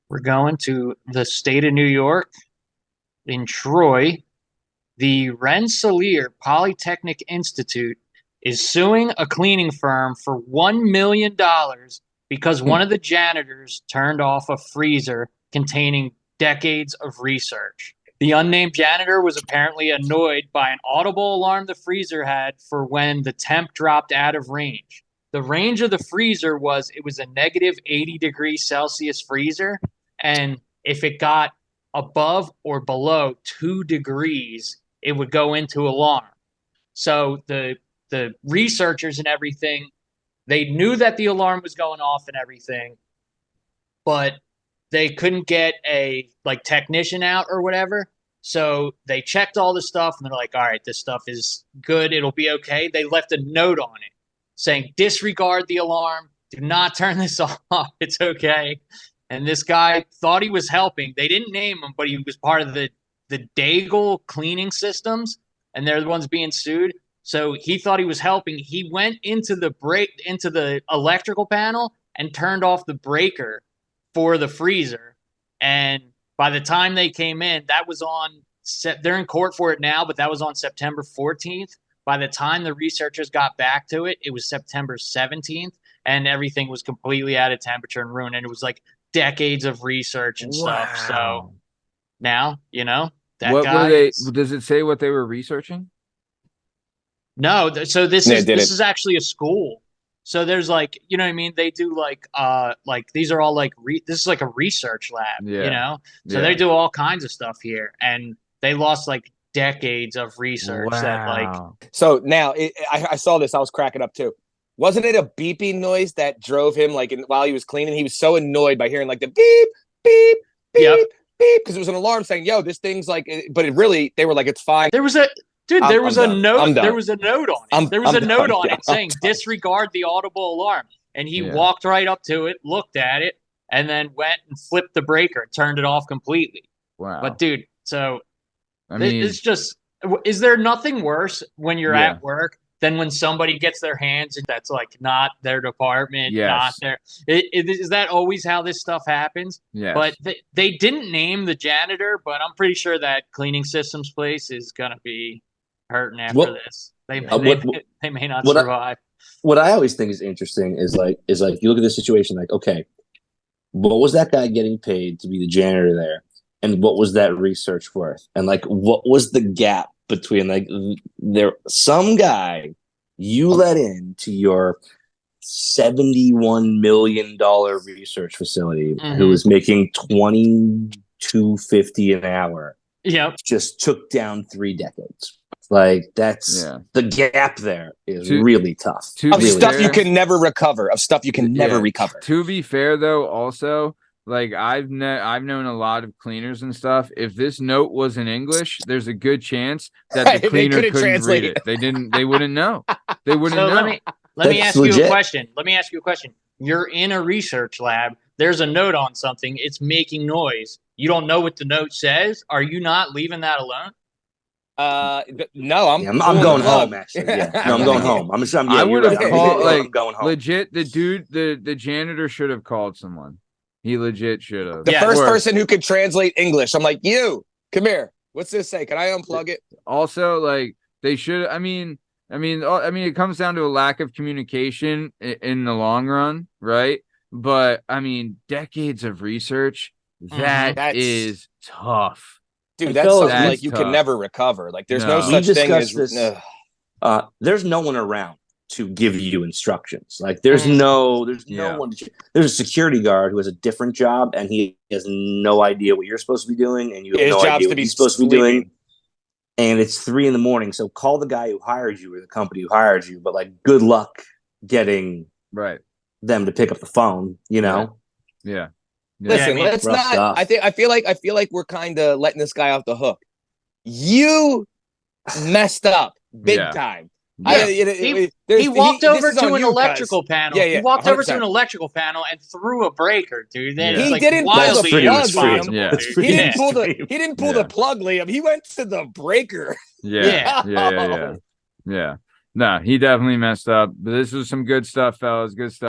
We're going to the state of New York in Troy. The Rensselaer Polytechnic Institute is suing a cleaning firm for $1 million because one of the janitors turned off a freezer containing decades of research. The unnamed janitor was apparently annoyed by an audible alarm the freezer had for when the temp dropped out of range. The range of the freezer was a negative 80 degrees Celsius freezer, and if it got above or below 2 degrees, it would go into alarm. So the researchers and everything, they knew that the alarm was going off and everything, but they couldn't get a technician out or whatever. So they checked all the stuff and they're like, all right, this stuff is good. It'll be okay. They left a note on it saying, disregard the alarm. Do not turn this off. It's okay. And this guy thought he was helping. They didn't name him, but he was part of the Daigle cleaning systems, and they're the ones being sued. So he thought he was helping. He went into the electrical panel and turned off the breaker for the freezer. And by the time they came in, they're in court for it now, but that was on September 14th. By the time the researchers got back to it, it was September 17th, and everything was completely out of temperature and ruined. And it was decades of research and stuff. So now, that guy. Does it say what they were researching? No. So this is actually a school. So there's what I mean? They do these are all this is like a research lab, So they do all kinds of stuff here, and they lost decades of research. Wow. So now I saw this. I was cracking up too. Wasn't it a beeping noise that drove him while he was cleaning? He was so annoyed by hearing the beep, beep, beep, yep. beep, because it was an alarm saying, yo, this thing's but it really, they were like, it's fine. There was a note. There was a note on it. There was a note on it saying disregard the audible alarm. And he walked right up to it, looked at it, and then went and flipped the breaker, turned it off completely. Wow. But dude, so it's just, is there nothing worse when you're at work than when somebody gets their hands and that's not their department, not their. Is that always how this stuff happens? Yeah. But they didn't name the janitor, but I'm pretty sure that cleaning systems place is gonna be hurting after this. They may not survive. What I always think is interesting is you look at the situation okay, what was that guy getting paid to be the janitor there, and what was that research worth, and what was the gap between some guy you let into your $71 million research facility who was making $22.50 an hour. Yep. Just took down 3 decades. That's the gap there is really tough. Stuff you can never recover. To be fair, though, also, I've known a lot of cleaners and stuff. If this note was in English, there's a good chance that the cleaner couldn't read it. They wouldn't know. They wouldn't know. Let me ask you a question. You're in a research lab. There's a note on something. It's making noise. You don't know what the note says. Are you not leaving that alone? No, I'm going home. Actually, no, I'm going home. I would have called I'm going home. Legit. The dude, the janitor should have called someone. He legit should have. The first person who could translate English. I'm like, you come here. What's this say? Can I unplug it? Also, they should. I mean, it comes down to a lack of communication in the long run, right? But I mean, decades of research. That is tough. Dude, that's something you can never recover. There's no such thing as there's no one around to give you instructions. There's no one. There's a security guard who has a different job, and he has no idea what you're supposed to be doing, and you have no idea what he's supposed to be doing. And it's 3 a.m. So call the guy who hired you or the company who hired you. But good luck getting them to pick up the phone. Yeah. Listen, let's not. Stuff. I feel like we're kind of letting this guy off the hook. You messed up big time. Yeah. He walked over to an electrical panel. He walked over to an electrical panel and threw a breaker, dude. He didn't pull the plug, Liam. He didn't pull the plug, Liam. He went to the breaker. Yeah. No, he definitely messed up. But this was some good stuff, fellas. Good stuff.